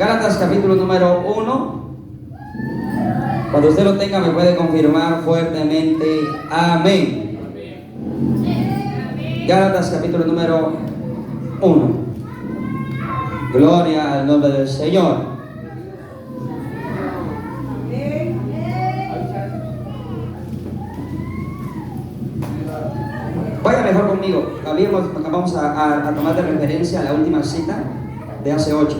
Gálatas capítulo número 1. Cuando usted lo tenga me puede confirmar fuertemente. Amén. Gálatas capítulo número 1. Gloria al nombre del Señor. Vaya mejor conmigo. Vamos a tomar de referencia la última cita de hace 8.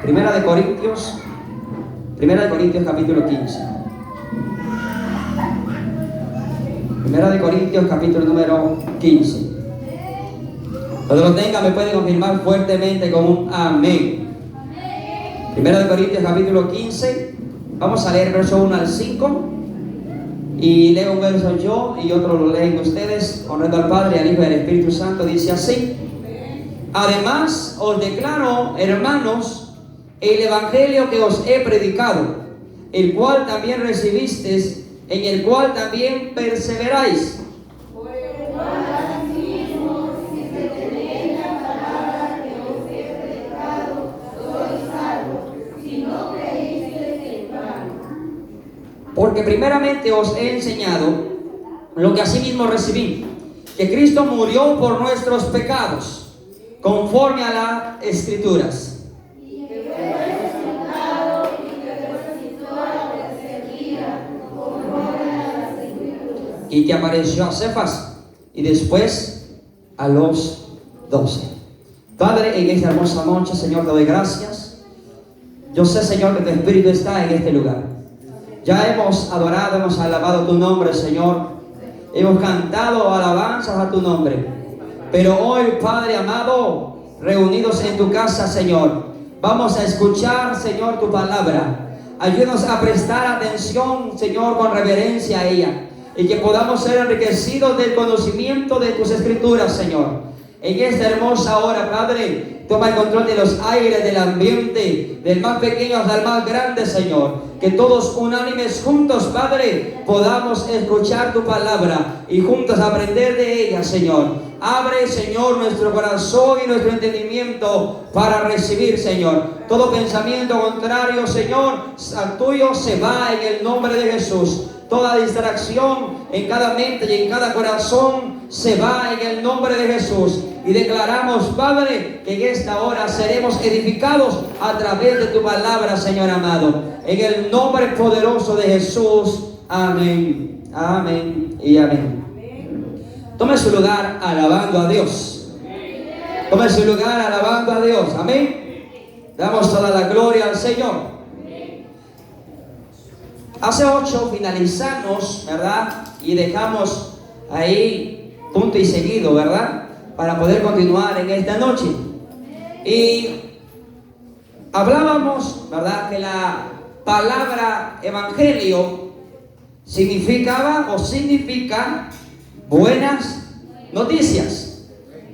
Primera de Corintios capítulo 15. Primera de Corintios capítulo número 15. Cuando lo tenga me puede confirmar fuertemente con un amén. Primera de Corintios capítulo 15. Vamos a leer verso 1 al 5. Y leo un verso yo y otro lo leen ustedes, honrando al Padre, al Hijo y al Espíritu Santo. Dice así: además os declaro, hermanos, el evangelio que os he predicado, el cual también recibisteis, en el cual también perseveráis. Por el cual asimismo, si retenéis la palabra que os he predicado, sois salvos, si no creísteis en vano. Porque primeramente os he enseñado lo que asimismo recibí, que Cristo murió por nuestros pecados, conforme a las Escrituras, y que apareció a Cefas y después a los 12. Padre, en esta hermosa noche, Señor, te doy gracias. Yo sé, Señor, que tu Espíritu está en este lugar. Ya hemos adorado, hemos alabado tu nombre, Señor. Hemos cantado alabanzas a tu nombre. Pero hoy, Padre amado, reunidos en tu casa, Señor, vamos a escuchar, Señor, tu palabra. Ayúdanos a prestar atención, Señor, con reverencia a ella. Y que podamos ser enriquecidos del conocimiento de tus Escrituras, Señor. En esta hermosa hora, Padre, toma el control de los aires, del ambiente, del más pequeño hasta el más grande, Señor. Que todos unánimes juntos, Padre, podamos escuchar tu palabra y juntos aprender de ella, Señor. Abre, Señor, nuestro corazón y nuestro entendimiento para recibir, Señor. Todo pensamiento contrario, Señor, al tuyo se va en el nombre de Jesús. Toda distracción en cada mente y en cada corazón se va en el nombre de Jesús. Y declaramos, Padre, que en esta hora seremos edificados a través de tu palabra, Señor amado. En el nombre poderoso de Jesús. Amén. Amén y amén. Tome su lugar alabando a Dios. Tome su lugar alabando a Dios. Amén. Damos toda la gloria al Señor. Hace 8 finalizamos, ¿verdad? Y dejamos ahí punto y seguido, ¿verdad? Para poder continuar en esta noche. Y hablábamos, ¿verdad? Que la palabra evangelio significa buenas noticias.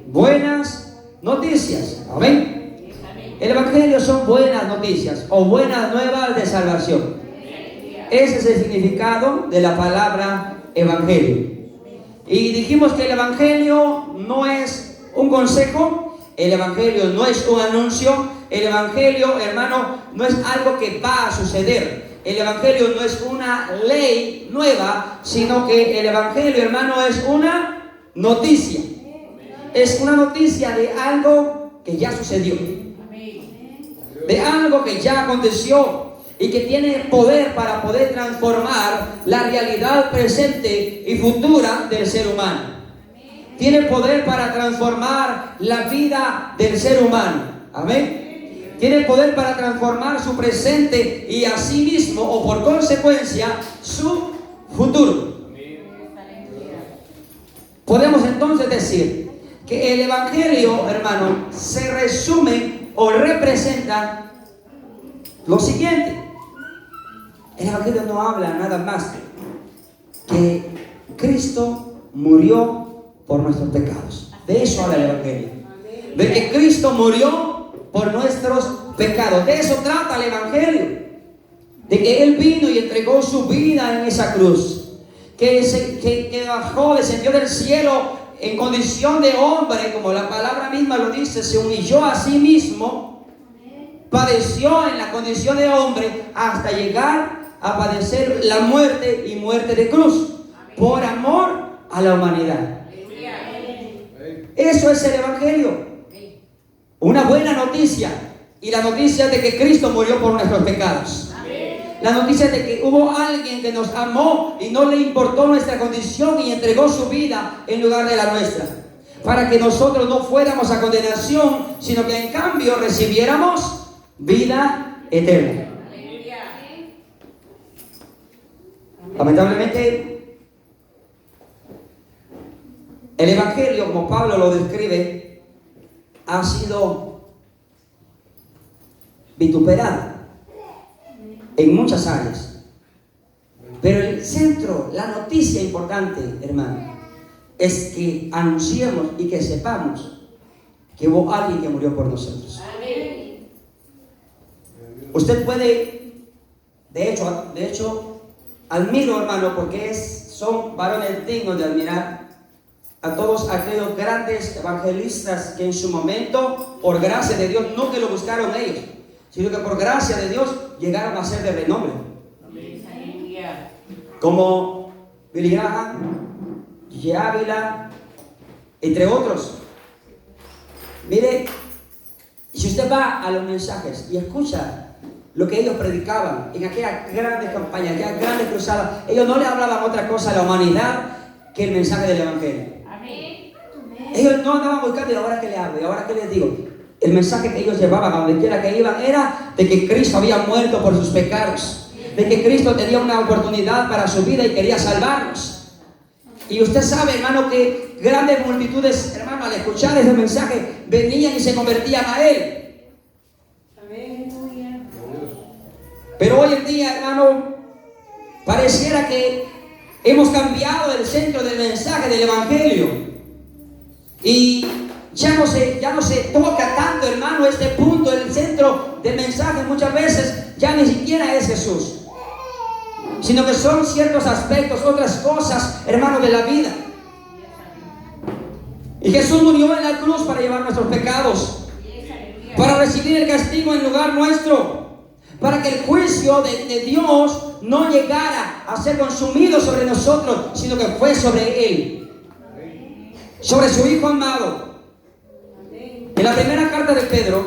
Buenas noticias. Amén. El evangelio son buenas noticias o buenas nuevas de salvación. Ese es el significado de la palabra evangelio. Y dijimos que el evangelio no es un consejo, el evangelio no es un anuncio, el evangelio, hermano, no es algo que va a suceder. El evangelio no es una ley nueva, sino que el evangelio, hermano, es una noticia. Es una noticia de algo que ya sucedió, de algo que ya aconteció, y que tiene poder para poder transformar la realidad presente y futura del ser humano. Tiene poder para transformar la vida del ser humano. Amén. Tiene poder para transformar su presente y asimismo, o por consecuencia, su futuro. Podemos entonces decir que el evangelio, hermano, se resume o representa lo siguiente. El evangelio no habla nada más que Cristo murió por nuestros pecados. De eso habla el evangelio. De que Cristo murió por nuestros pecados. De eso trata el evangelio. De que Él vino y entregó su vida en esa cruz. Que bajó, descendió del cielo en condición de hombre, como la palabra misma lo dice, se humilló a sí mismo padeció en la condición de hombre hasta llegar a padecer la muerte y muerte de cruz por amor a la humanidad. Eso es el Evangelio. Una buena noticia. Y la noticia de que Cristo murió por nuestros pecados. La noticia de que hubo alguien que nos amó y no le importó nuestra condición y entregó su vida en lugar de la nuestra, para que nosotros no fuéramos a condenación, sino que en cambio recibiéramos vida eterna. Lamentablemente, el Evangelio, como Pablo lo describe, ha sido vituperado en muchas áreas. Pero el centro, la noticia importante, hermano, es que anunciemos y que sepamos que hubo alguien que murió por nosotros. Usted puede, de hecho, admiro, hermano, porque son varones dignos de admirar a todos aquellos grandes evangelistas que en su momento, por gracia de Dios, no que lo buscaron ellos, sino que por gracia de Dios llegaron a ser de renombre. Como Billy Graham, Gigi Ávila, entre otros. Mire, si usted va a los mensajes y escucha lo que ellos predicaban en aquellas grandes campañas, aquellas grandes cruzadas, ellos no le hablaban otra cosa a la humanidad que el mensaje del Evangelio. Ellos no andaban buscando, ¿y ahora qué le hablo? ¿Y ahora qué les digo? El mensaje que ellos llevaban a donde quiera que iban era de que Cristo había muerto por sus pecados, de que Cristo tenía una oportunidad para su vida y quería salvarnos. Y usted sabe, hermano, que grandes multitudes, hermano, al escuchar ese mensaje, venían y se convertían a Él. Pero hoy en día, hermano, pareciera que hemos cambiado el centro del mensaje del Evangelio. Y ya no se toca tanto, hermano, este punto, el centro del mensaje muchas veces ya ni siquiera es Jesús, sino que son ciertos aspectos, otras cosas, hermano, de la vida. Y Jesús murió en la cruz para llevar nuestros pecados, para recibir el castigo en lugar nuestro, para que el juicio de Dios no llegara a ser consumido sobre nosotros, sino que fue sobre Él, sobre su Hijo amado. En la primera carta de Pedro,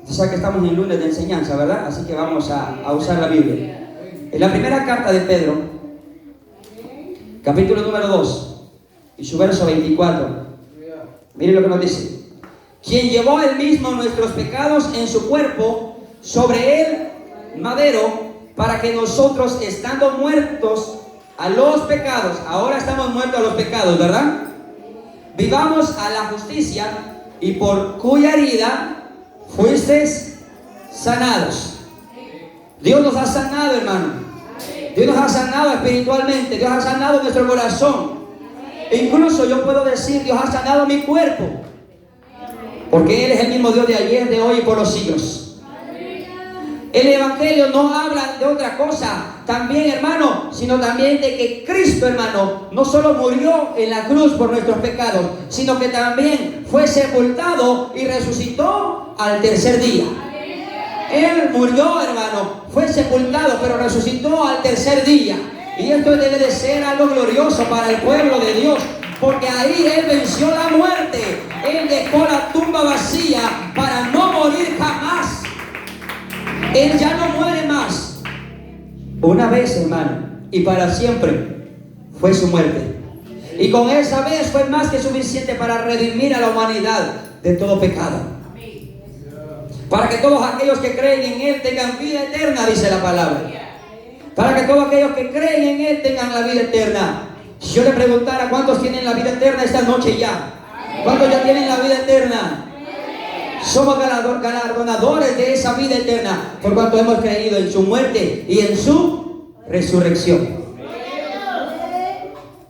usted sabe que estamos en lunes de enseñanza, ¿verdad? Así que vamos a usar la Biblia. En la primera carta de Pedro, capítulo número 2, y su verso 24, miren lo que nos dice: quien llevó él mismo nuestros pecados en su cuerpo sobre el madero, para que nosotros, estando muertos a los pecados, ahora estamos muertos a los pecados, ¿verdad?, vivamos a la justicia, y por cuya herida fuisteis sanados. Dios nos ha sanado, hermano. Dios nos ha sanado espiritualmente. Dios ha sanado nuestro corazón. E incluso yo puedo decir, Dios ha sanado mi cuerpo, porque Él es el mismo Dios de ayer, de hoy y por los siglos. El Evangelio no habla de otra cosa también, hermano, sino también de que Cristo, hermano, no solo murió en la cruz por nuestros pecados, sino que también fue sepultado y resucitó al tercer día. Él murió, hermano, fue sepultado, pero resucitó al tercer día. Y esto debe de ser algo glorioso para el pueblo de Dios, porque ahí Él venció la muerte. Él dejó la tumba vacía para no morir jamás. Él ya no muere más. Una vez, hermano, y para siempre fue su muerte. Y con esa vez fue más que suficiente para redimir a la humanidad de todo pecado, para que todos aquellos que creen en Él tengan vida eterna, dice la palabra. Para que todos aquellos que creen en Él tengan la vida eterna. Si yo le preguntara cuántos tienen la vida eterna esta noche ya, ¿cuántos ya tienen la vida eterna? Somos galardonadores de esa vida eterna, por cuanto hemos creído en su muerte y en su resurrección.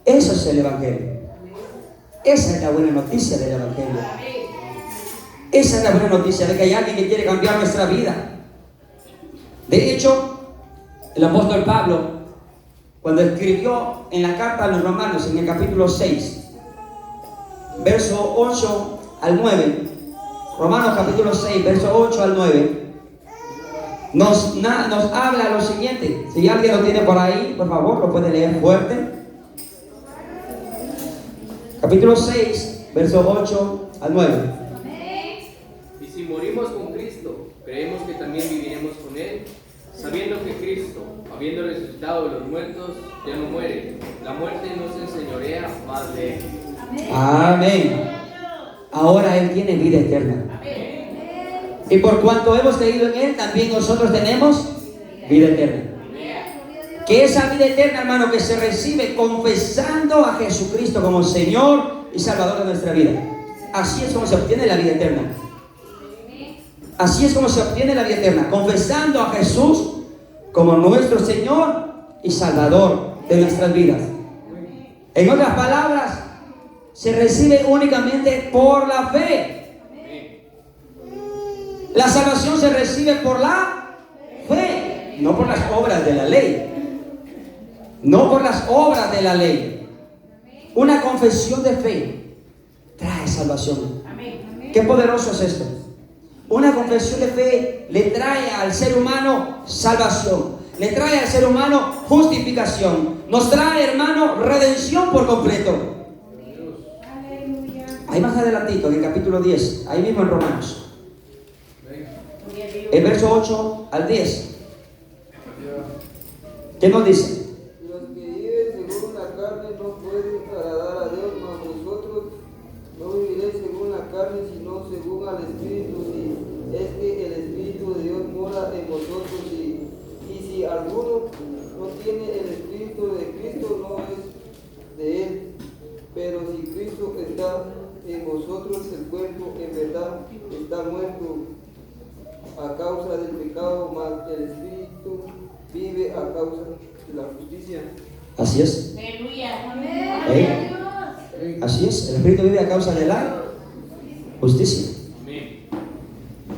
Eso es el Evangelio. Esa es la buena noticia del Evangelio. Esa es la buena noticia de que hay alguien que quiere cambiar nuestra vida. De hecho, el apóstol Pablo, cuando escribió en la carta a los romanos, en el capítulo 6, verso 8 al 9, Romanos capítulo 6, verso 8 al 9, nos habla lo siguiente. Si alguien lo tiene por ahí, por favor, lo puede leer fuerte. Capítulo 6, verso 8 al 9. Y si morimos con Cristo, creemos que también viviremos con Él, sabiendo que Cristo, habiendo resucitado de los muertos, ya no muere. La muerte no se enseñorea más de Él. Amén. Ahora Él tiene vida eterna. Y por cuanto hemos creído en Él, también nosotros tenemos vida eterna. Que esa vida eterna, hermano, que se recibe confesando a Jesucristo como Señor y Salvador de nuestra vida. Así es como se obtiene la vida eterna. Así es como se obtiene la vida eterna, confesando a Jesús como nuestro Señor y Salvador de nuestras vidas. En otras palabras, se recibe únicamente por la fe. La salvación se recibe por la fe, no por las obras de la ley. No por las obras de la ley. Una confesión de fe trae salvación. Qué poderoso es esto. Una confesión de fe le trae al ser humano salvación, le trae al ser humano justificación, nos trae, hermano, redención por completo. Ahí más adelantito, en el capítulo 10, ahí mismo en Romanos, el verso 8 al 10, ¿qué nos dice? Los que viven según la carne no pueden agradar a Dios, mas vosotros no viviréis según la carne, sino según al Espíritu, si es que el Espíritu de Dios mora en vosotros. Y si alguno no tiene el Espíritu de Cristo, no es de Él. Pero si Cristo está en vosotros, el cuerpo en verdad está muerto a causa del pecado, mas el Espíritu vive a causa de la justicia. Así es. Aleluya. Así es. El Espíritu vive a causa de la justicia.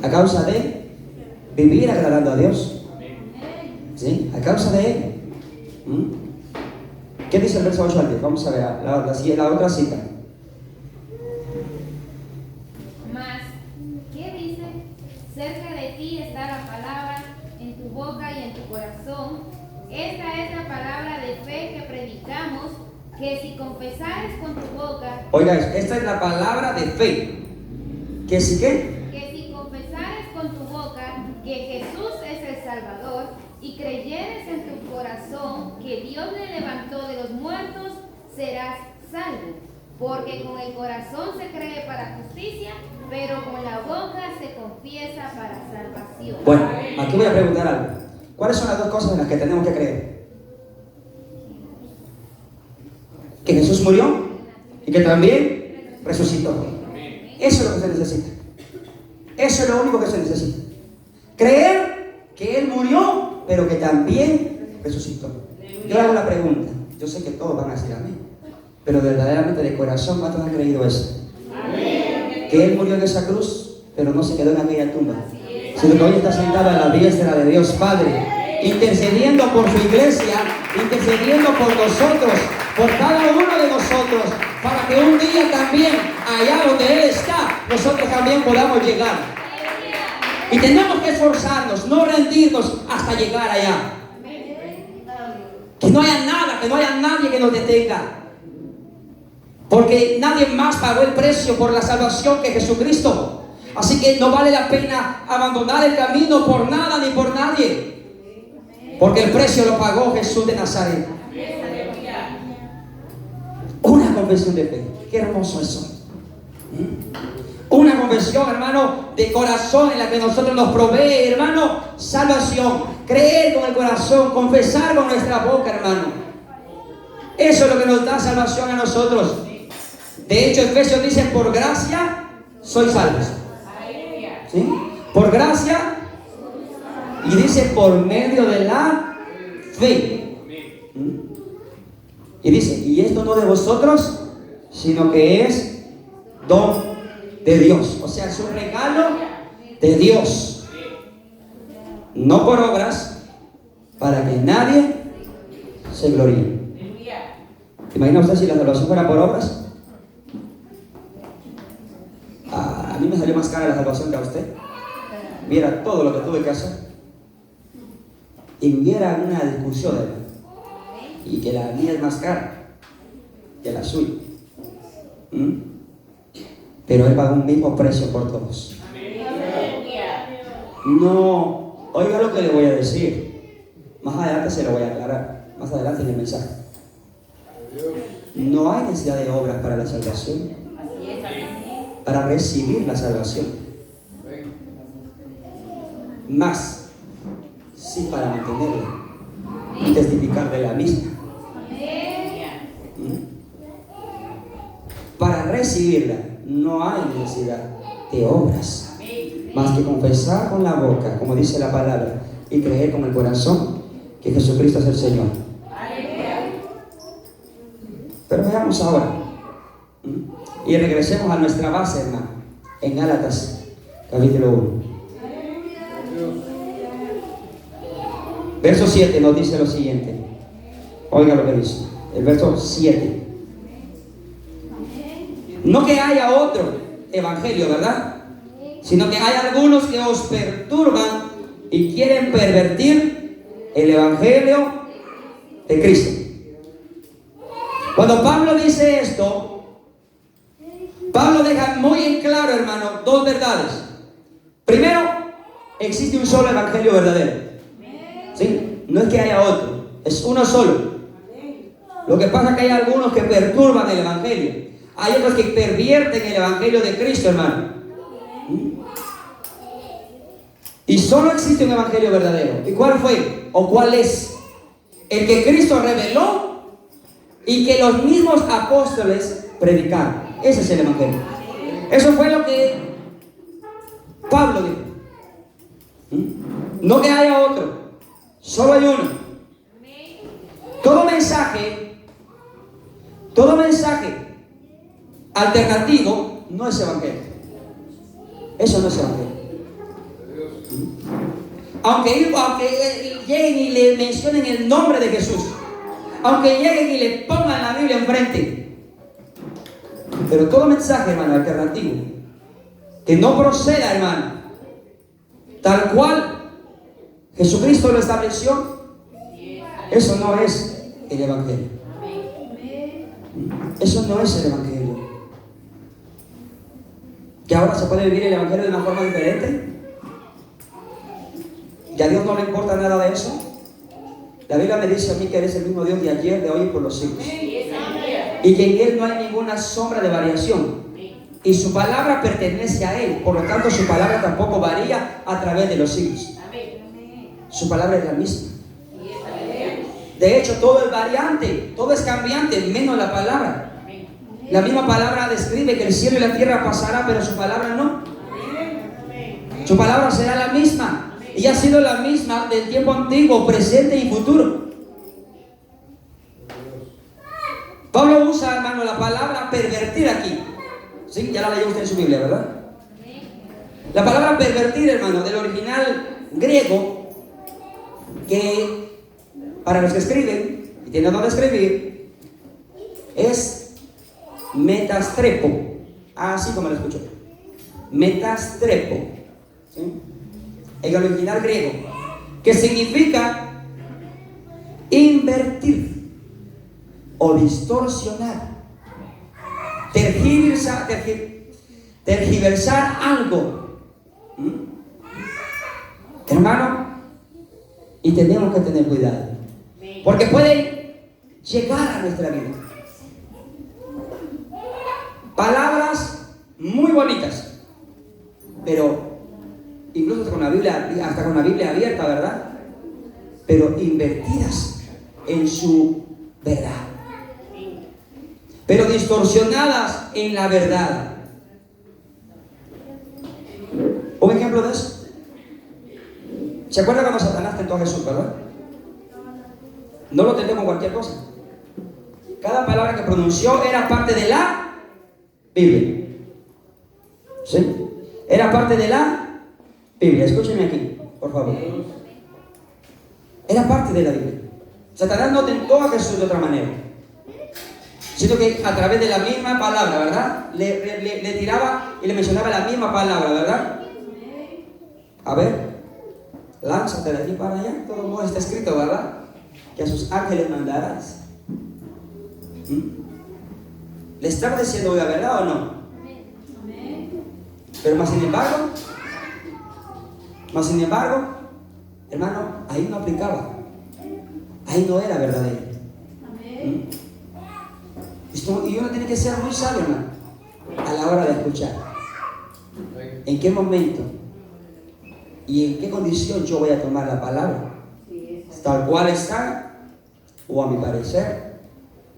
A causa de vivir agradando a Dios. ¿Sí? A causa de Él. ¿Qué dice el verso 8 al 10? Vamos a ver la otra cita. Mas, ¿qué dice? Cerca de ti está la palabra, en tu boca y en tu corazón. Esta es la palabra de fe que predicamos, que si confesares con tu boca... Oiga, esta es la palabra de fe. ¿Que si qué? Que si confesares con tu boca que Jesús es el Salvador y creyeres en tu corazón que Dios le levantó de los muertos, serás salvo. Porque con el corazón se cree para justicia, pero con la boca se confiesa para salvación. Bueno, aquí voy a preguntar algo. ¿Cuáles son las dos cosas en las que tenemos que creer? Que Jesús murió y que también resucitó. Eso es lo que se necesita. Eso es lo único que se necesita. Creer que Él murió, pero que también resucitó. Yo hago la pregunta. Yo sé que todos van a decir amén. Pero verdaderamente de corazón, ¿cuántos han creído eso? Que Él murió en esa cruz, pero no se quedó en aquella tumba, sino que hoy está sentado a la diestra de Dios Padre, intercediendo por su iglesia, intercediendo por nosotros, por cada uno de nosotros, para que un día también, allá donde Él está, nosotros también podamos llegar. Y tenemos que esforzarnos, no rendirnos hasta llegar allá. Que no haya nada, que no haya nadie que nos detenga. Porque nadie más pagó el precio por la salvación que Jesucristo. Así que no vale la pena abandonar el camino por nada ni por nadie. Porque el precio lo pagó Jesús de Nazaret. Una confesión de fe. Qué hermoso eso. Una confesión, hermano, de corazón en la que nosotros nos provee, hermano, salvación. Creer con el corazón, confesar con nuestra boca, hermano. Eso es lo que nos da salvación a nosotros. De hecho, Efesios dice, por gracia sois salvos. ¿Sí? Por gracia. Y dice, por medio de la fe. Y dice, y esto no de vosotros, sino que es don de Dios. O sea, es un regalo de Dios. No por obras, para que nadie se gloríe. ¿Te imagina usted si la salvación fuera por obras? mí me salió más cara la salvación que a usted. Viera todo lo que tuve que hacer. Y hubiera una discusión, hermano. Y que la mía es más cara que la suya. Pero Él pagó un mismo precio por todos. No, oiga lo que le voy a decir. Más adelante se lo voy a aclarar. Más adelante en el mensaje. No hay necesidad de obras para la salvación. Para recibir la salvación. Más, sí, para mantenerla y testificar de la misma. Para recibirla no hay necesidad de obras, más que confesar con la boca, como dice la palabra, y creer con el corazón que Jesucristo es el Señor. Pero veamos ahora y regresemos a nuestra base, hermano, en Gálatas capítulo 1. Verso 7 nos dice lo siguiente. Oiga lo que dice. El verso 7. No que haya otro evangelio, ¿verdad? Sino que hay algunos que os perturban y quieren pervertir el evangelio de Cristo. Cuando Pablo dice esto, Pablo deja muy en claro, hermano, dos verdades. Primero, existe un solo evangelio verdadero. ¿Sí? No es que haya otro, es uno solo. Lo que pasa es que hay algunos que perturban el evangelio. Hay otros que pervierten el evangelio de Cristo, hermano. Y solo existe un evangelio verdadero. ¿Y cuál fue? ¿O cuál es? El que Cristo reveló y que los mismos apóstoles predicaron. Ese es el evangelio. Eso fue lo que Pablo dijo. No que haya otro, solo hay uno. Todo mensaje alternativo no es evangelio. Eso no es evangelio. Aunque lleguen y le mencionen el nombre de Jesús, aunque lleguen y le pongan la Biblia enfrente, pero todo mensaje, hermano, alternativo, que no proceda, hermano, tal cual Jesucristo lo estableció, eso no es el evangelio. Eso no es el evangelio. ¿Que ahora se puede vivir el evangelio de una forma diferente? ¿Y a Dios no le importa nada de eso? La Biblia me dice a mí que eres el mismo Dios de ayer, de hoy y por los siglos. Y que en Él no hay ninguna sombra de variación. Y su palabra pertenece a Él. Por lo tanto, su palabra tampoco varía a través de los siglos. Su palabra es la misma. De hecho, todo es variante, todo es cambiante, menos la palabra. La misma palabra describe que el cielo y la tierra pasará, pero su palabra no. Su palabra será la misma. Y ha sido la misma del tiempo antiguo, presente y futuro. Pablo usa, hermano, la palabra pervertir aquí. ¿Sí? Ya la leyó usted en su Biblia, ¿verdad? La palabra pervertir, hermano, del original griego, que para los que escriben y tienen donde escribir, es metastrepo. Así como lo escucho. Metastrepo. ¿Sí? En el original griego, que significa invertir o distorsionar, tergiversar algo. Hermano, y tenemos que tener cuidado, porque puede llegar a nuestra vida palabras muy bonitas, pero incluso hasta con la Biblia abierta, ¿verdad? Pero invertidas en su verdad, pero distorsionadas en la verdad. Un ejemplo de eso. ¿Se acuerda cuando Satanás tentó a Jesús, verdad? No lo tentó con cualquier cosa. Cada palabra que pronunció era parte de la Biblia. ¿Sí? Era parte de la Biblia. Escúcheme aquí, por favor. Era parte de la Biblia. Satanás no tentó a Jesús de otra manera. Sino que a través de la misma palabra, ¿verdad? Le tiraba y le mencionaba la misma palabra, ¿verdad? A ver, lánzate de aquí para allá. De todo modo está escrito, ¿verdad? Que a sus ángeles mandarás. ¿Le estaba diciendo la verdad o no? Pero más sin embargo, hermano, ahí no aplicaba. Ahí no era verdadero. Y uno tiene que ser muy sabio, hermano, a la hora de escuchar. ¿En qué momento y en qué condición yo voy a tomar la palabra? Tal cual está, o a mi parecer,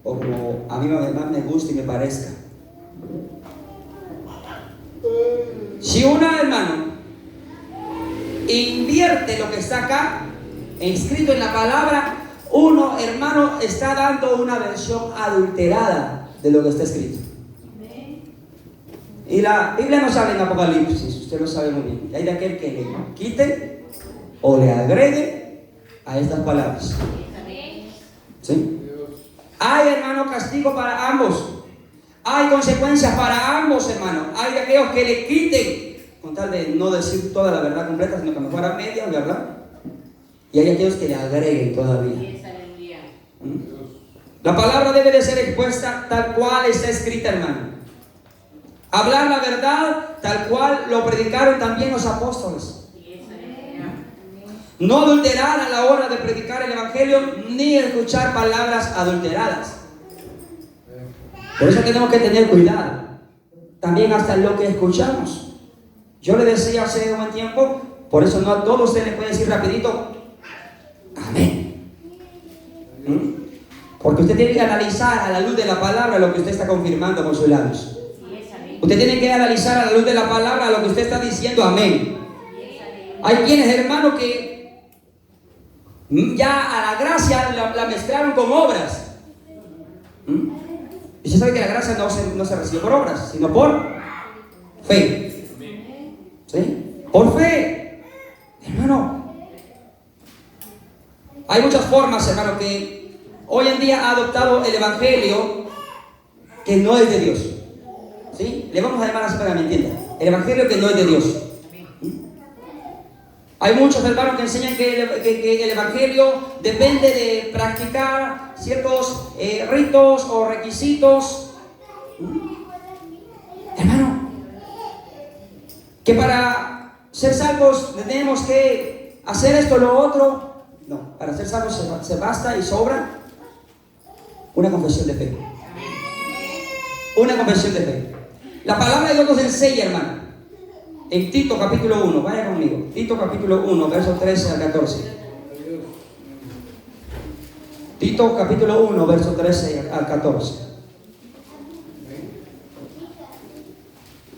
o como a mí más me gusta y me parezca. Si una, hermano, invierte lo que está acá, inscrito en la palabra, uno, hermano, está dando una versión adulterada de lo que está escrito. Y la Biblia nos habla en Apocalipsis, usted lo sabe muy bien. Y hay de aquel que le quite o le agregue a estas palabras. ¿Sí? Hay, hermano, castigo para ambos. Hay consecuencias para ambos, hermano. Hay de aquellos que le quiten, con tal de no decir toda la verdad completa, sino que mejor a media, ¿verdad? Y hay aquellos que le agreguen todavía. La palabra debe de ser expuesta tal cual está escrita, hermano. Hablar la verdad tal cual lo predicaron también los apóstoles. No adulterar a la hora de predicar el evangelio, ni escuchar palabras adulteradas. Por eso tenemos que tener cuidado. También hasta lo que escuchamos. Yo le decía hace un buen tiempo, por eso no a todos usted le puede decir rapidito, amén. Porque usted tiene que analizar a la luz de la palabra lo que usted está confirmando con sus labios. Usted tiene que analizar a la luz de la palabra lo que usted está diciendo, amén. Hay quienes, hermano, que ya a la gracia la mezclaron con obras. Y usted sabe que la gracia no se recibe por obras, sino por fe. ¿Sí? Por fe. Hermano, hay muchas formas, hermano, que hoy en día ha adoptado el evangelio que no es de Dios. ¿Sí? Le vamos a llamar así para que me entienda. El evangelio que no es de Dios. Hay muchos hermanos que enseñan que el evangelio depende de practicar ciertos ritos o requisitos. Hermano, que para ser salvos tenemos que hacer esto o lo otro. No, para ser salvos se basta y sobra una confesión de fe. Una confesión de fe. La palabra de Dios nos enseña, hermano, en Tito capítulo 1, vaya conmigo, Tito capítulo 1, versos 13 al 14. Tito capítulo 1, versos 13 al 14.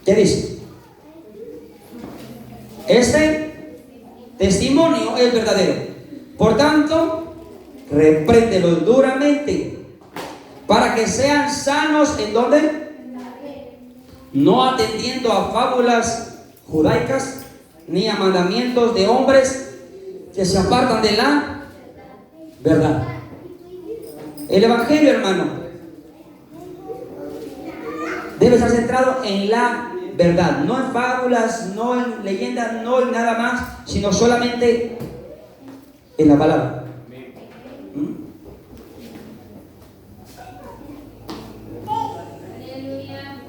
¿Qué dice? Este testimonio es verdadero. Por tanto, repréndelos duramente para que sean sanos. ¿En dónde? No atendiendo a fábulas judaicas ni a mandamientos de hombres que se apartan de la verdad. El evangelio, hermano, debe estar centrado en la verdad, no en fábulas, no en leyendas, no en nada más, sino solamente en la palabra.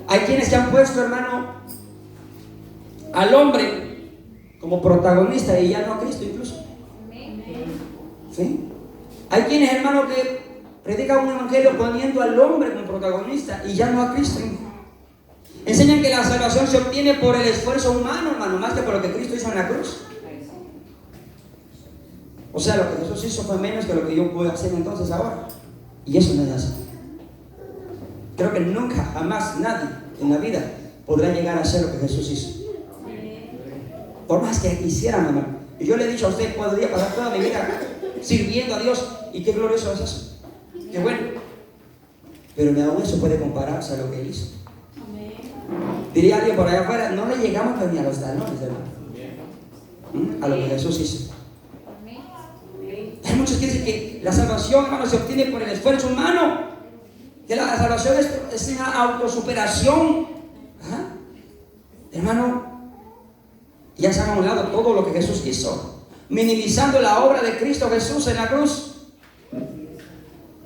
Hay quienes que han puesto, hermano, al hombre como protagonista y ya no a Cristo incluso. ¿Sí? Hay quienes, hermano, que predican un evangelio poniendo al hombre como protagonista y ya no a Cristo. Enseñan que la salvación se obtiene por el esfuerzo humano, hermano, más que por lo que Cristo hizo en la cruz. O sea, lo que Jesús hizo fue menos que lo que yo puedo hacer entonces ahora. Y eso no es así. Creo que nunca, jamás, nadie en la vida podrá llegar a hacer lo que Jesús hizo. Por más que quisieran, hermano. Y yo le he dicho a usted, podría pasar toda mi vida sirviendo a Dios. Y qué glorioso es eso. Qué bueno. Pero ni aún eso puede compararse a lo que Él hizo. Diría alguien por allá afuera, no le llegamos ni a los talones, hermano. A lo que Jesús hizo. Hay muchos que dicen que la salvación, hermano, se obtiene por el esfuerzo humano. que la salvación es una autosuperación. ¿Ah? Hermano, ya se han anulado todo lo que Jesús hizo, minimizando la obra de Cristo Jesús en la cruz,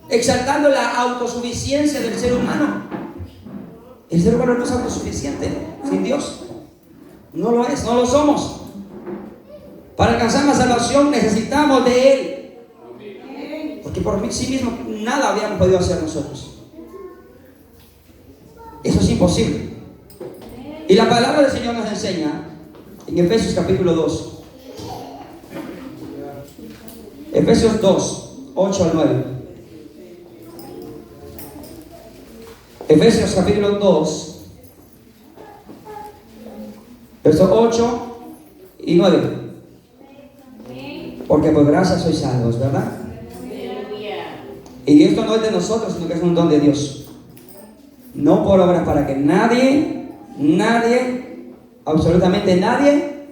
exaltando la autosuficiencia del ser humano. El ser humano no es autosuficiente sin Dios. No lo es, no lo somos. Para alcanzar la salvación necesitamos de Él. Porque por sí mismo nada habíamos podido hacer nosotros. Eso es imposible. Y la palabra del Señor nos enseña en Efesios capítulo 2. Efesios 2, 8 al 9. Efesios capítulo 2, versos 8 y 9. Porque por gracia sois salvos, ¿verdad? Y esto no es de nosotros, sino que es un don de Dios. No por obras, para que nadie, absolutamente nadie,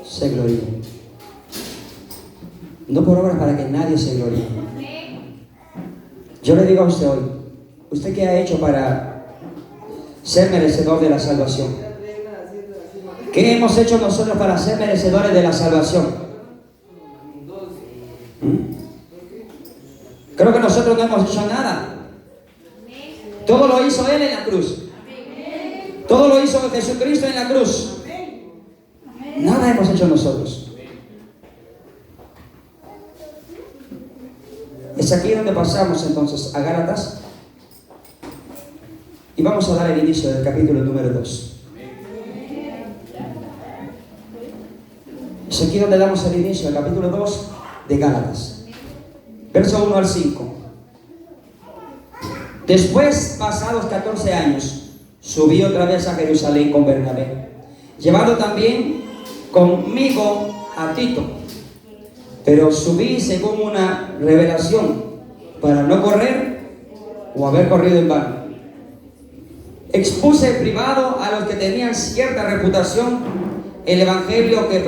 se gloríe. No por obras para que nadie se gloríe. Yo le digo a usted hoy, ¿usted qué ha hecho para ser merecedor de la salvación? ¿Qué hemos hecho nosotros para ser merecedores de la salvación? Creo que nosotros no hemos hecho nada. Todo lo hizo Él en la cruz. Todo lo hizo Jesucristo en la cruz. Nada hemos hecho nosotros. Es aquí donde pasamos entonces a Gálatas. Y vamos a dar el inicio del capítulo número 2. Es aquí donde damos el inicio del capítulo 2 de Gálatas. Verso 1 al 5. Después, pasados 14 años, subí otra vez a Jerusalén con Bernabé, llevando también conmigo a Tito. Pero subí según una revelación, para no correr o haber corrido en vano. Expuse en privado a los que tenían cierta reputación el evangelio que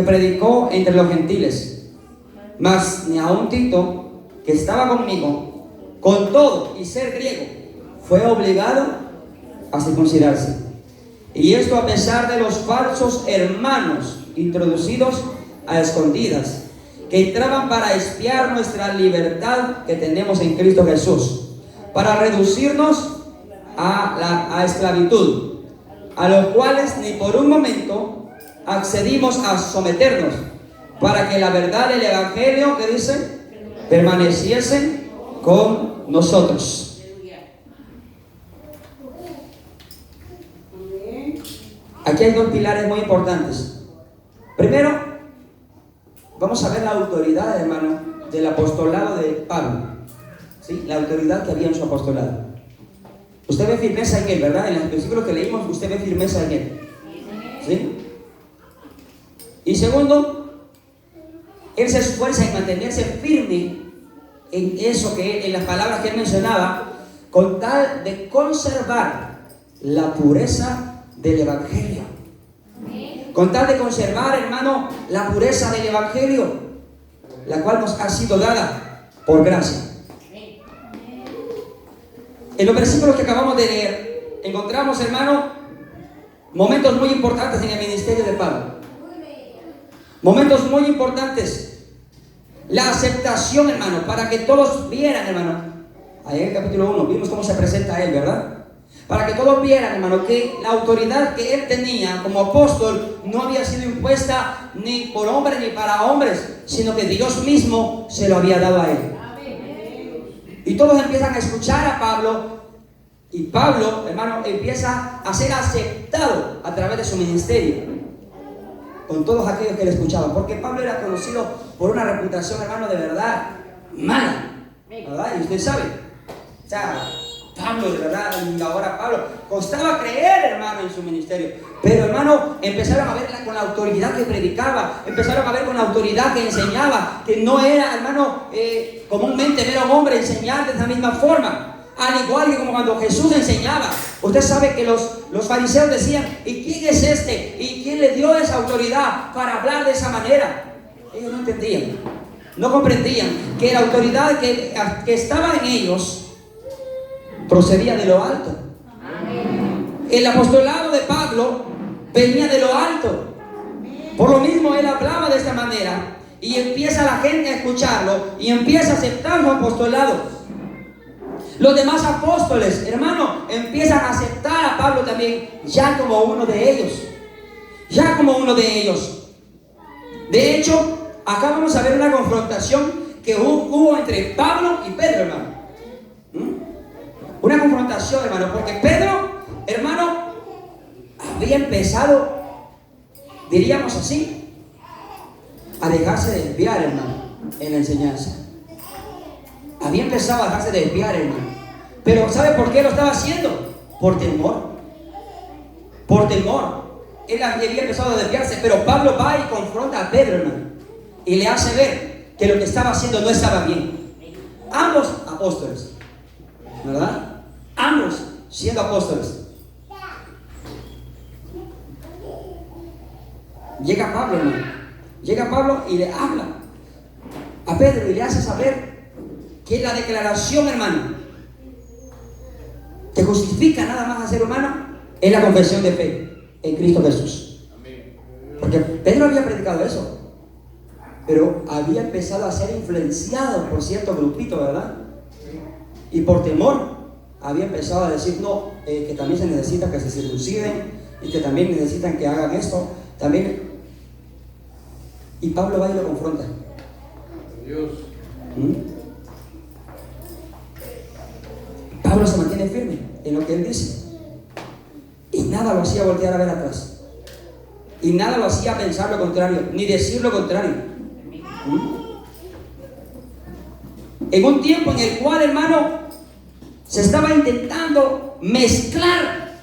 predicó entre los gentiles. Mas ni aun Tito, que estaba conmigo, con todo y ser griego, fue obligado a circuncidarse. Y esto a pesar de los falsos hermanos introducidos a escondidas, que entraban para espiar nuestra libertad que tenemos en Cristo Jesús, para reducirnos a esclavitud, a los cuales ni por un momento accedimos a someternos, para que la verdad del evangelio, que dice, permaneciese con nosotros. Aquí hay dos pilares muy importantes. Primero, vamos a ver la autoridad, hermano, del apostolado de Pablo. ¿Sí? La autoridad que había en su apostolado. Usted ve firmeza en él, ¿verdad? En los versículos que leímos, usted ve firmeza en él. ¿Sí? Y segundo, él se esfuerza en mantenerse firme en eso en las palabras que él mencionaba, con tal de conservar la pureza del evangelio. Con tal de conservar, hermano, la pureza del evangelio, la cual nos ha sido dada por gracia. En los versículos que acabamos de leer, encontramos, hermano, momentos muy importantes en el ministerio de Pablo. Momentos muy importantes. La aceptación, hermano, para que todos vieran, hermano. Ahí en el capítulo 1 vimos cómo se presenta a él, ¿verdad? Para que todos vieran, hermano, que la autoridad que él tenía como apóstol no había sido impuesta ni por hombres ni para hombres, sino que Dios mismo se lo había dado a él. Y todos empiezan a escuchar a Pablo, y Pablo, hermano, empieza a ser aceptado a través de su ministerio con todos aquellos que le escuchaban, porque Pablo era conocido por una reputación, hermano, de verdad mala, ¿verdad? Y usted sabe, o sea, Pablo, de verdad, y ahora Pablo costaba creer, hermano, en su ministerio, pero, hermano, empezaron a ver con la autoridad que predicaba, empezaron a ver con la autoridad que enseñaba, que no era, hermano, comúnmente ver a un hombre enseñar de esa misma forma. Al igual que como cuando Jesús enseñaba, usted sabe que los fariseos decían, ¿y quién es este? ¿Y quién le dio esa autoridad para hablar de esa manera? Ellos no entendían. no comprendían que la autoridad que estaba en ellos procedía de lo alto. El apostolado de Pablo venía de lo alto. Por lo mismo él hablaba de esta manera y empieza la gente a escucharlo y empieza a aceptar su apostolado. Los demás apóstoles, hermano, empiezan a aceptar a Pablo también ya como uno de ellos. Ya como uno de ellos. De hecho, acá vamos a ver una confrontación que hubo entre Pablo y Pedro, hermano. Una confrontación, hermano, porque Pedro, hermano, había empezado, diríamos así, a dejarse desviar, hermano, en la enseñanza. Había empezado a dejarse desviar, hermano. Pero ¿sabe por qué lo estaba haciendo? Por temor. Por temor. Él había empezado a desviarse, pero Pablo va y confronta a Pedro, hermano, y le hace ver que lo que estaba haciendo no estaba bien. Ambos apóstoles, ¿verdad? Ambos siendo apóstoles. Llega Pablo, hermano. Llega Pablo y le habla a Pedro y le hace saber que la declaración, hermano, que justifica nada más al ser humano es la confesión de fe en Cristo Jesús. Porque Pedro había predicado eso, pero había empezado a ser influenciado por cierto grupito, ¿verdad? Y por temor había empezado a decir no, que también se necesita que se circunciden y que también necesitan que hagan esto también. Y Pablo va y lo confronta. Dios. Pablo se mantiene firme en lo que él dice y nada lo hacía voltear a ver atrás y nada lo hacía pensar lo contrario ni decir lo contrario. En un tiempo en el cual, hermano, se estaba intentando mezclar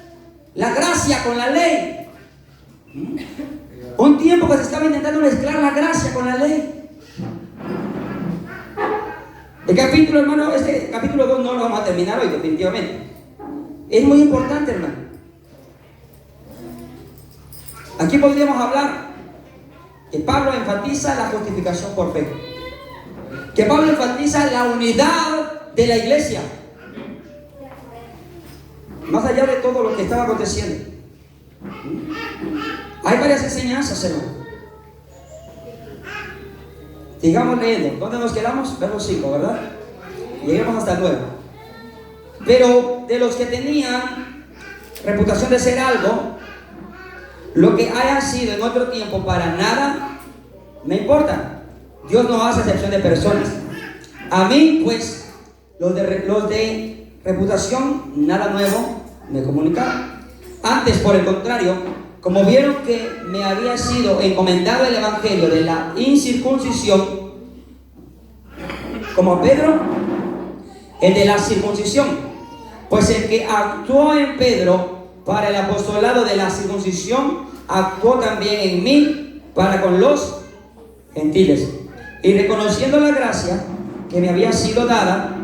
la gracia con la ley. Un tiempo que se estaba intentando mezclar la gracia con la ley. El capítulo, hermano, este capítulo 2 no lo vamos a terminar hoy, definitivamente. Es muy importante, hermano. Aquí podríamos hablar que Pablo enfatiza la justificación por fe. Que Pablo enfatiza la unidad de la iglesia. Más allá de todo lo que estaba aconteciendo. Hay varias enseñanzas, hermano. Sigamos leyendo. ¿Dónde nos quedamos? Verso 5, ¿verdad? Lleguemos hasta el 9. Pero de los que tenían reputación de ser algo, lo que haya sido en otro tiempo para nada me importa. Dios no hace excepción de personas. A mí, pues, los de reputación, nada nuevo me comunicaron. Antes, por el contrario, como vieron que me había sido encomendado el evangelio de la incircuncisión, como Pedro, el de la circuncisión, pues el que actuó en Pedro para el apostolado de la circuncisión, actuó también en mí para con los gentiles. Y reconociendo la gracia que me había sido dada,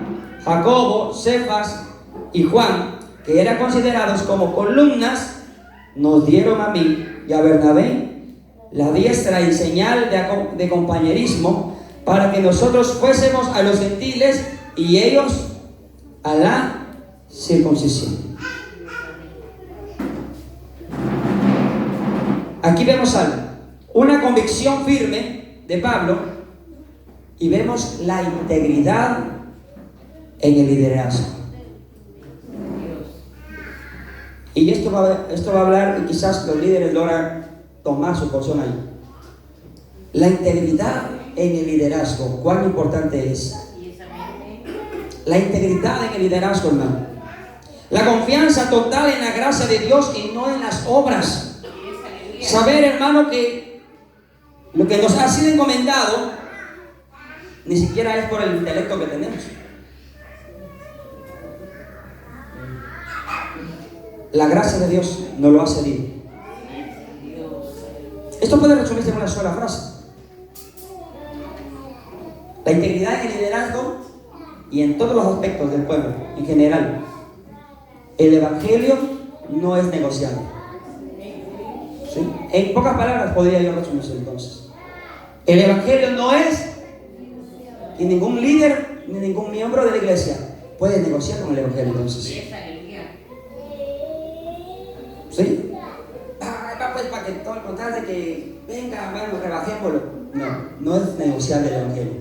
Jacobo, Cefas y Juan, que eran considerados como columnas, nos dieron a mí y a Bernabé la diestra y señal de compañerismo para que nosotros fuésemos a los gentiles y ellos a la circuncisión. Aquí vemos algo, una convicción firme de Pablo y vemos la integridad en el liderazgo. Y esto va a hablar, y quizás los líderes logran tomar su porción ahí. La integridad en el liderazgo, ¿cuán importante es? La integridad en el liderazgo, hermano. La confianza total en la gracia de Dios y no en las obras. Saber, hermano, que lo que nos ha sido encomendado ni siquiera es por el intelecto que tenemos. La gracia de Dios nos lo ha cedido. Esto puede resumirse en una sola frase. La integridad en el liderazgo y en todos los aspectos del pueblo en general. El evangelio no es negociable. ¿Sí? En pocas palabras podría yo resumirse entonces. El evangelio no es Y ningún líder ni ningún miembro de la iglesia puede negociar con el evangelio entonces. ¿Sí? Pues para que todo el contrario de que venga, bueno, rebajémoslo. No es negociable el evangelio.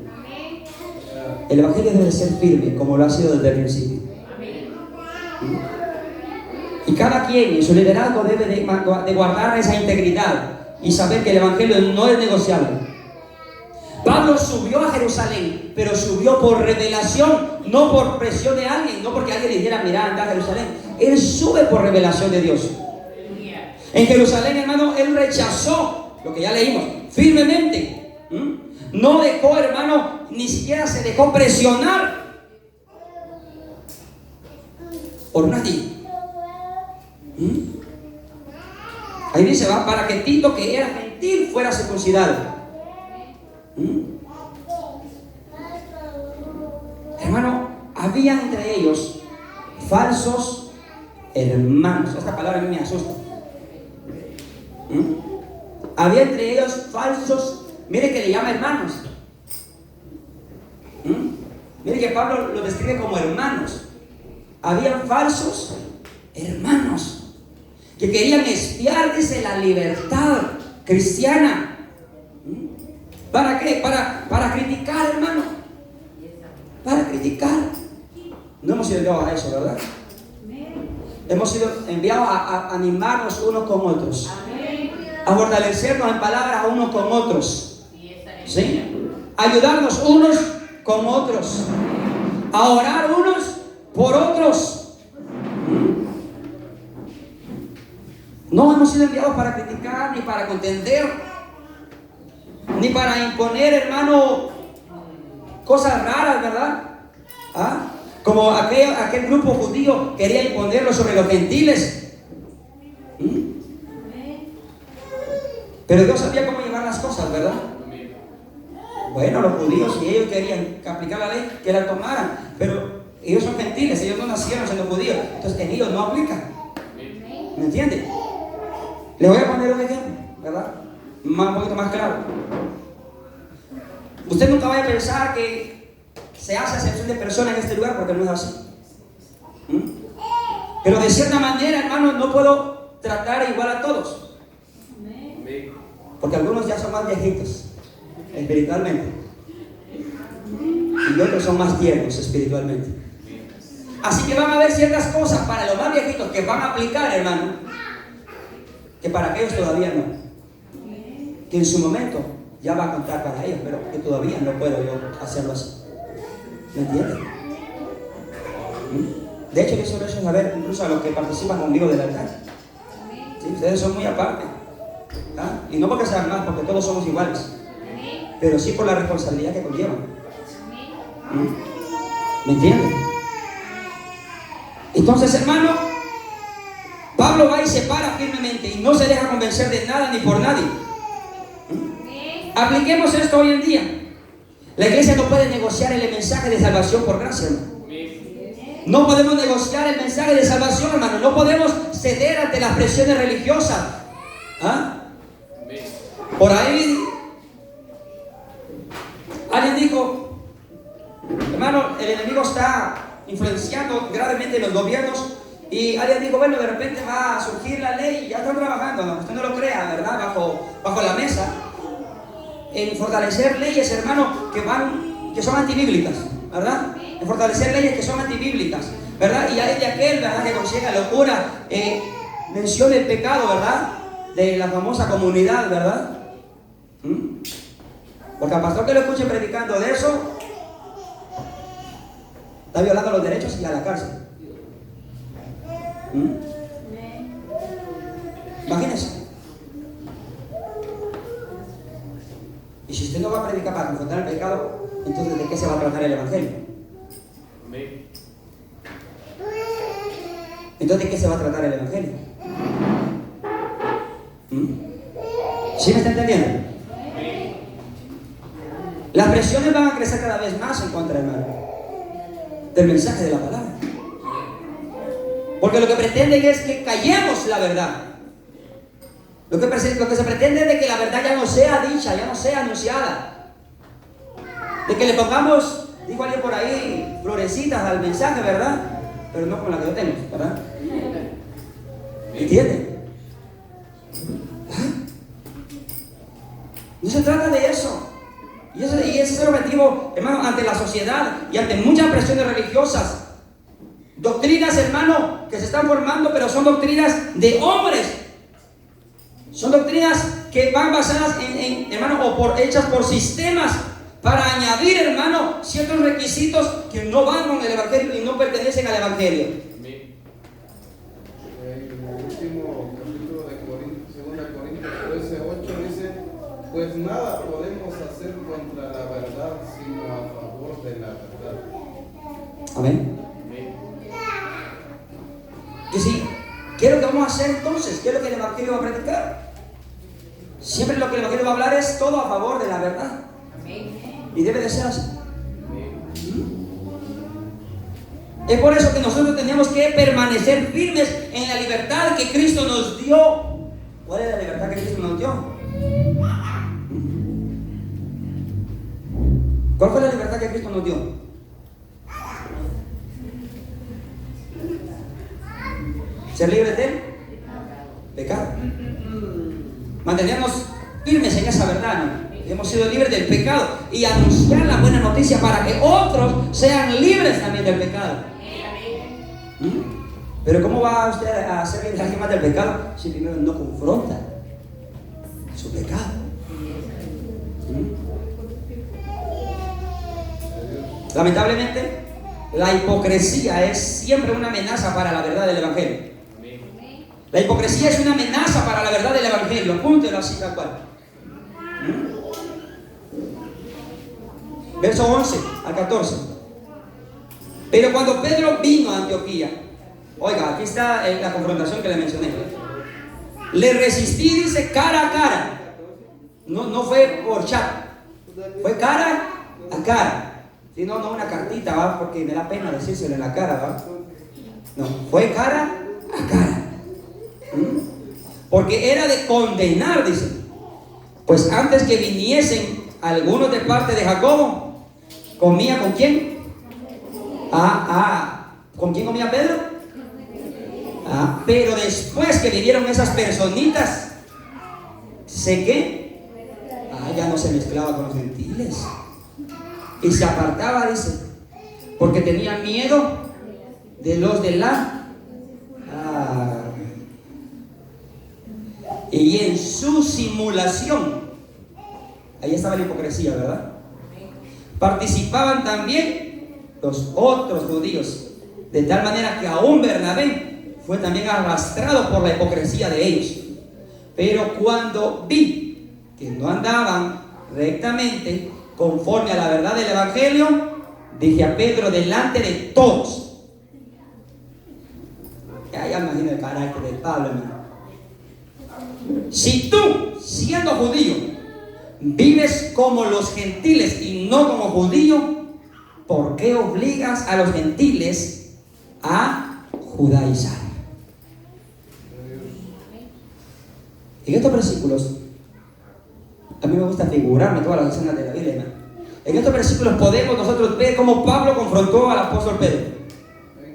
El evangelio debe ser firme como lo ha sido desde el principio. Y cada quien en su liderazgo debe de guardar esa integridad y saber que el evangelio no es negociable. Pablo subió a Jerusalén, pero subió por revelación, no por presión de alguien, no porque alguien le dijera, mira, anda a Jerusalén. Él sube por revelación de Dios. En Jerusalén, hermano, él rechazó lo que ya leímos firmemente. No dejó, hermano, ni siquiera se dejó presionar por nadie. Ahí dice, va, para que Tito, que era gentil, fuera circuncidado. Hermano, había entre ellos falsos hermanos. Esta palabra a mí me asusta. Había entre ellos falsos, mire que le llama hermanos. Mire que Pablo lo describe como hermanos. Habían falsos hermanos que querían espiar, dice, la libertad cristiana. ¿Para qué? Para criticar, hermano. Para criticar. No hemos sido enviados a eso, ¿verdad? Hemos sido enviados a animarnos unos con otros. A fortalecernos en palabras unos con otros. ¿Sí? Ayudarnos unos con otros. A orar unos por otros. No hemos sido enviados para criticar, ni para contender, ni para imponer, hermano, cosas raras, ¿verdad? Como aquel grupo judío quería imponerlo sobre los gentiles. Pero Dios sabía cómo llevar las cosas, ¿verdad? Bueno, los judíos, si ellos querían aplicar la ley, que la tomaran. Pero ellos son gentiles, ellos no nacieron siendo judíos. Entonces en ellos no aplican. ¿Me entiende? Le voy a poner un ejemplo, ¿verdad? Un poquito más claro. Usted nunca vaya a pensar que se hace acepción de personas en este lugar, porque no es así. Pero de cierta manera, hermano, no puedo tratar igual a todos. Porque algunos ya son más viejitos espiritualmente y otros son más tiernos espiritualmente. Así que van a haber ciertas cosas para los más viejitos que van a aplicar, hermano, que para aquellos todavía no. Que en su momento ya va a contar para ellos, pero que todavía no puedo yo hacerlo así. ¿Me entienden? De hecho, yo solo eso saber incluso a los que participan conmigo del altar. ¿Sí? Ustedes son muy aparte. Y no porque sean más, porque todos somos iguales, pero sí por la responsabilidad que conllevan. ¿Me entienden? Entonces, hermano, Pablo va y se para firmemente y no se deja convencer de nada ni por nadie. Apliquemos esto hoy en día. La iglesia no puede negociar el mensaje de salvación por gracia, hermano. No podemos negociar el mensaje de salvación, hermano. No podemos ceder ante las presiones religiosas. Por ahí alguien dijo, hermano, el enemigo está influenciando gravemente los gobiernos, y alguien dijo, bueno, de repente va a surgir la ley, ya están trabajando, ¿no? Usted no lo crea, ¿verdad? Bajo la mesa, en fortalecer leyes, hermano, que son antibíblicas, ¿verdad? En fortalecer leyes que son antibíblicas, ¿verdad? Y hay de aquel, ¿verdad?, que considera locura, menciona el pecado, ¿verdad?, de la famosa comunidad, ¿verdad? Porque al pastor que lo escuche predicando de eso, está violando los derechos y a la cárcel. Imagínense. Y si usted no va a predicar para confrontar el pecado, entonces ¿de qué se va a tratar el evangelio? Entonces ¿de qué se va a tratar el evangelio? ¿Sí me está entendiendo? Las presiones van a crecer cada vez más en contra, hermano, del mensaje de la palabra. Porque lo que pretenden es que callemos la verdad. Lo que se pretende es de que la verdad ya no sea dicha, ya no sea anunciada. De que le pongamos, dijo alguien por ahí, florecitas al mensaje, ¿verdad? Pero no con la que yo tengo, ¿verdad? ¿Entienden? No se trata de eso. Y ese es el objetivo, hermano, ante la sociedad y ante muchas presiones religiosas. Doctrinas, hermano, que se están formando, pero son doctrinas de hombres. Son doctrinas que van basadas hermano, o hechas por sistemas para añadir, hermano, ciertos requisitos que no van con el Evangelio y no pertenecen al Evangelio. En el último capítulo de 2 Corintios 13:8 dice: pues nada podemos hacer contra la verdad, sino a favor de la verdad. Amén. Y sí, ¿qué es lo que vamos a hacer entonces? ¿Qué es lo que el Evangelio va a predicar? Siempre lo que el Evangelio va a hablar es todo a favor de la verdad. Y debe de ser así. Es por eso que nosotros tenemos que permanecer firmes en la libertad que Cristo nos dio. ¿Cuál es la libertad que Cristo nos dio? ¿Cuál fue la libertad que Cristo nos dio? Ser libres del pecado. Mantenernos firmes en esa verdad, ¿no? Hemos sido libres del pecado y anunciar la buena noticia para que otros sean libres también del pecado. Pero ¿cómo va usted a ser libre alguien más del pecado si primero no confronta su pecado? Lamentablemente, la hipocresía es siempre una amenaza para la verdad del Evangelio. La hipocresía es una amenaza para la verdad del Evangelio. Apúntelo así tal cual. Verso 11 al 14. Pero cuando Pedro vino a Antioquía, oiga, aquí está la confrontación que le mencioné. Le resistí, dice, cara a cara. No fue por chat, fue cara a cara. Si no, no una cartita, ¿va? Porque me da pena decírselo en la cara, ¿va? No, fue cara a cara. Porque era de condenar, dice. Pues antes que viniesen algunos de parte de Jacobo, ¿comía con quién? ¿Con quién comía Pedro? Pero después que vinieron esas personitas, sé que ya no se mezclaba con los gentiles y se apartaba, dice, porque tenía miedo de los de la y en su simulación, ahí estaba la hipocresía, ¿verdad? Participaban también los otros judíos, de tal manera que aún Bernabé fue también arrastrado por la hipocresía de ellos. Pero cuando vi que no andaban rectamente conforme a la verdad del Evangelio, dije a Pedro delante de todos. Ya imagino el carácter de Pablo, hermano. Si tú, siendo judío, vives como los gentiles y no como judío, ¿por qué obligas a los gentiles a judaizar? En estos versículos, a mí me gusta figurarme todas las escenas de la Biblia, hermano. En estos versículos podemos nosotros ver cómo Pablo confrontó al apóstol Pedro.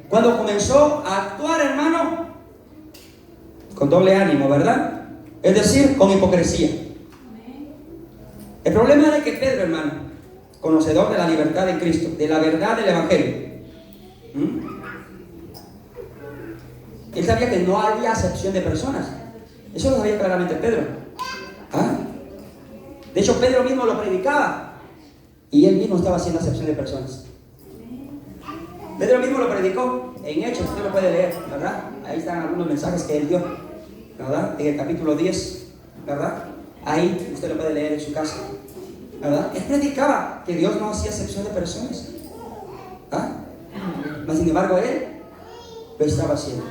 Cuando comenzó a actuar, hermano, con doble ánimo, ¿verdad? Es decir, con hipocresía. El problema era que Pedro, hermano, conocedor de la libertad de Cristo, de la verdad del Evangelio, él sabía que no había acepción de personas. Eso lo sabía claramente Pedro. De hecho, Pedro mismo lo predicaba y él mismo estaba haciendo acepción de personas. Pedro mismo lo predicó en Hechos, usted lo puede leer, ¿verdad? Ahí están algunos mensajes que él dio, ¿verdad? En el capítulo 10, ¿verdad? Ahí usted lo puede leer en su casa, ¿verdad? Él predicaba que Dios no hacía acepción de personas. Mas sin embargo él lo estaba haciendo.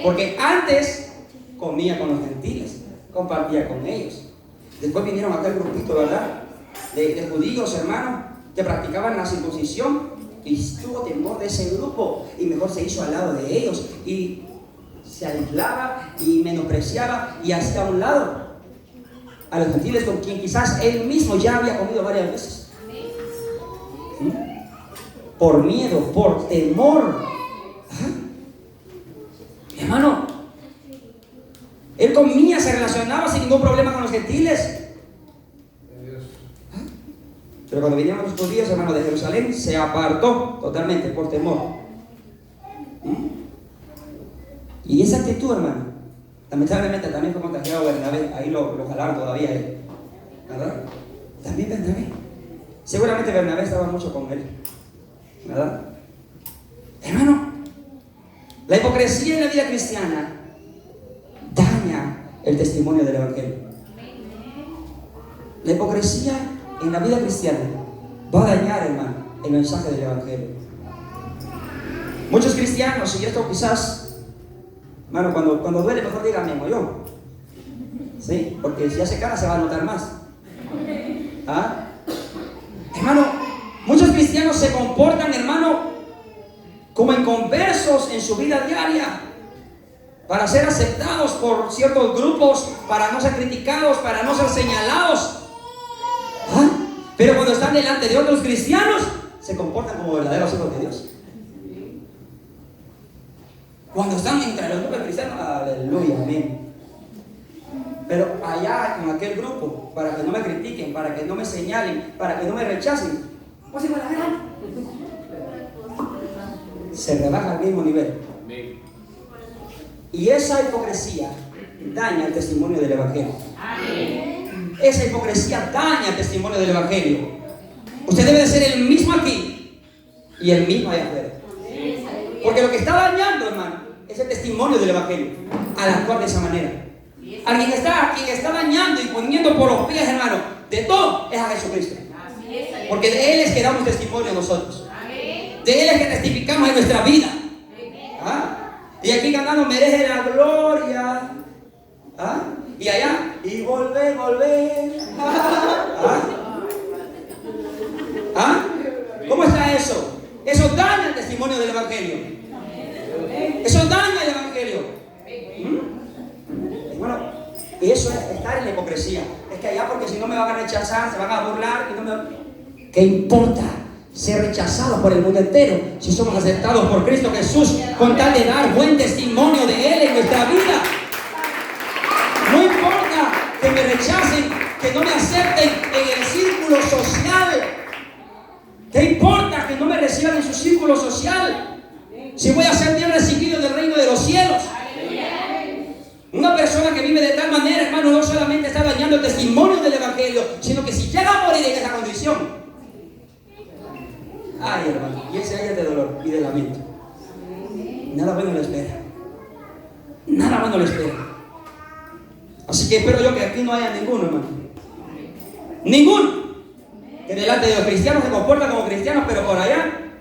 Porque antes comía con los gentiles, compartía con ellos. Después vinieron aquel grupito, ¿verdad? De judíos, hermanos, que practicaban la circuncisión, y tuvo temor de ese grupo y mejor se hizo al lado de ellos y se aislaba y menospreciaba y hacía a un lado a los gentiles con quien quizás él mismo ya había comido varias veces. Por miedo, por temor. Hermano, él comía, se relacionaba sin ningún problema con los gentiles. Pero cuando vinieron los judíos, hermano, de Jerusalén, se apartó totalmente por temor. Y esa actitud, hermano, lamentablemente también fue contagiado Bernabé. Ahí lo jalaron todavía, ¿verdad? También Bernabé. Seguramente Bernabé estaba mucho con él, ¿verdad? Hermano, la hipocresía en la vida cristiana daña el testimonio del Evangelio. La hipocresía en la vida cristiana va a dañar, hermano, el mensaje del Evangelio. Muchos cristianos, y esto quizás, hermano, cuando duele, mejor dígame, yo. Sí, porque si hace cara se va a notar más. ¿Ah? Hermano, muchos cristianos se comportan, hermano, como inconversos en su vida diaria, para ser aceptados por ciertos grupos, para no ser criticados, para no ser señalados. ¿Ah? Pero cuando están delante de otros cristianos, se comportan como verdaderos hijos de Dios. Cuando están entre los grupos cristianos, aleluya, amén. Pero allá con aquel grupo, para que no me critiquen, para que no me señalen, para que no me rechacen, pues igual la gana. Se rebaja al mismo nivel. Y esa hipocresía daña el testimonio del Evangelio. Esa hipocresía daña el testimonio del Evangelio. Usted debe de ser el mismo aquí y el mismo allá afuera. Porque lo que está dañando, hermano, es el testimonio del Evangelio al actuar de esa manera. Quien está dañando y poniendo por los pies, hermano, de todo es a Jesucristo. Porque de Él es que damos testimonio nosotros. De Él es que testificamos en nuestra vida. ¿Ah? Y aquí cantando merece la gloria. ¿Ah? Y allá, y volver. ¿Ah? ¿Ah? ¿Cómo está eso? Eso daña el testimonio del Evangelio. Eso daña el Evangelio. Bueno, eso es estar en la hipocresía. Es que allá, porque si no me van a rechazar, se van a burlar. ¿Qué importa ser rechazados por el mundo entero si somos aceptados por Cristo Jesús, con tal de dar buen testimonio de Él en nuestra vida? No importa que me rechacen, que no me acepten en el círculo social. ¿Qué importa que no me reciban en su círculo social si voy a ser bien recibido en el reino de los cielos? Una persona que vive de tal manera, hermano, no solamente está dañando el testimonio del Evangelio, sino que si llega a morir en esa condición, ay, hermano, y ese año de dolor y de lamento, nada bueno le espera. Nada bueno le espera. Así que espero yo que aquí no haya ninguno, hermano. Ninguno que delante de los cristianos se comporta como cristianos, pero por allá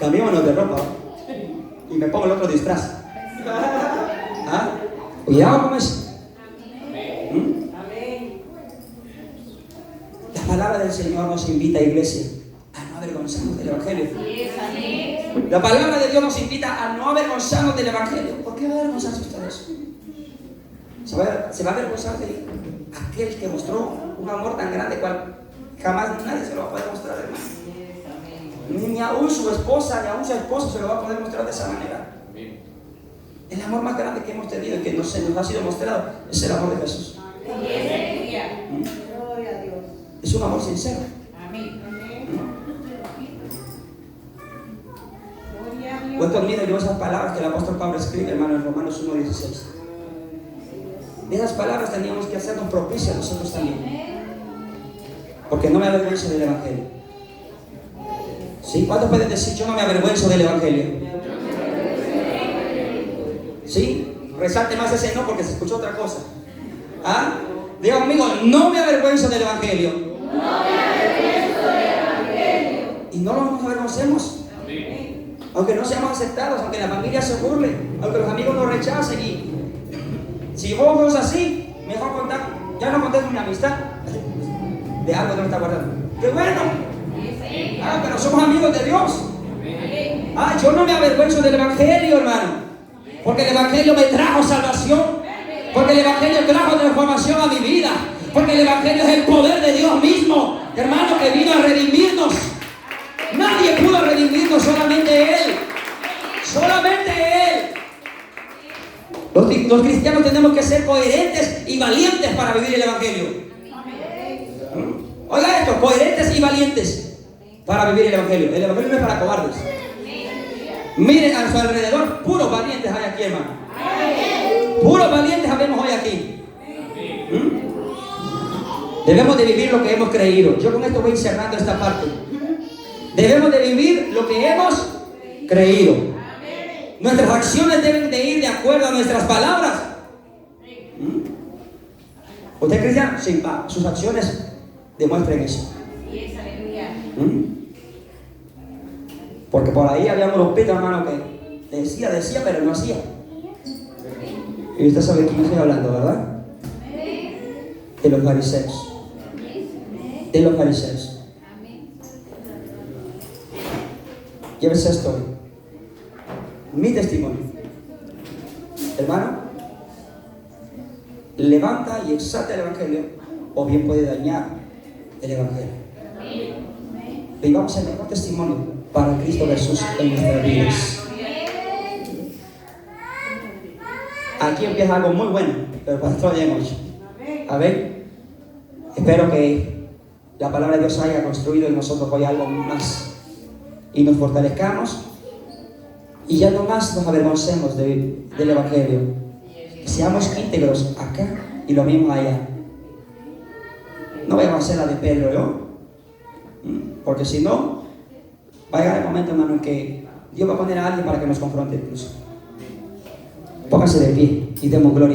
cambiémonos de ropa y me pongo el otro disfraz. ¿Ah? Cuidado con eso. La palabra del Señor nos invita, iglesia, a no avergonzarnos del Evangelio. La palabra de Dios nos invita a no avergonzarnos del Evangelio. ¿Por qué va a avergonzarse usted de eso? Se va a avergonzar de aquel que mostró un amor tan grande cual jamás nadie se lo va a poder mostrar, hermano. Ni aún su esposa, ni aún su esposo se lo va a poder mostrar de esa manera. El amor más grande que hemos tenido y que nos ha sido mostrado es el amor de Jesús. Es un amor sincero. ¿Cuántos miren yo esas palabras que el apóstol Pablo escribe, hermano, en Romanos 1:16? Esas palabras teníamos que hacernos propicias nosotros también. Porque no me avergüenzo del Evangelio. ¿Sí? ¿Cuántos pueden decir yo no me avergüenzo del Evangelio? ¿Sí? Resalte más ese no porque se escuchó otra cosa. ¿Ah? Diga conmigo, no me avergüenzo del Evangelio. No me avergüenzo del Evangelio. Y no nos avergoncemos. Aunque no seamos aceptados, aunque la familia se burle, aunque los amigos nos rechacen. Y si vos sos así, mejor contar, ya no contés mi amistad. De algo que me está guardando. ¡Qué bueno! Ah, pero somos amigos de Dios. Ah, yo no me avergüenzo del Evangelio, hermano. Porque el Evangelio me trajo salvación. Porque el Evangelio trajo transformación a mi vida. Porque el Evangelio es el poder de Dios mismo, hermano, que vino a redimirnos vivirnos solamente Él. Solamente Él. Los cristianos tenemos que ser coherentes y valientes para vivir el Evangelio. Oiga esto, coherentes y valientes para vivir el Evangelio. El Evangelio no es para cobardes. Miren a su alrededor, puros valientes hay aquí, hermano. Puros valientes habemos hoy aquí. Debemos de vivir lo que hemos creído. Yo con esto voy cerrando esta parte. Debemos de vivir lo que hemos creído. Nuestras acciones deben de ir de acuerdo a nuestras palabras. ¿Usted es cristiano? Sí, va. Sus acciones demuestren eso. Porque por ahí había un grupito, hermano, que decía, pero no hacía. Y usted sabe de quién estoy hablando, ¿verdad? De los fariseos. De los fariseos. Llévese esto. Mi testimonio. Hermano, levanta y exalta el Evangelio, o bien puede dañar el Evangelio. Vivamos el mejor testimonio para Cristo Jesús en nuestras vidas. Aquí empieza algo muy bueno, pero para esto ya hemos hecho. A ver, espero que la palabra de Dios haya construido en nosotros hoy algo más y nos fortalezcamos y ya no más nos avergoncemos del Evangelio. Seamos íntegros acá y lo mismo allá. No vayamos a hacer la de Pedro, ¿no? Porque si no, va a llegar el momento, hermano, en que Dios va a poner a alguien para que nos confronte incluso. Pónganse de pie y demos gloria.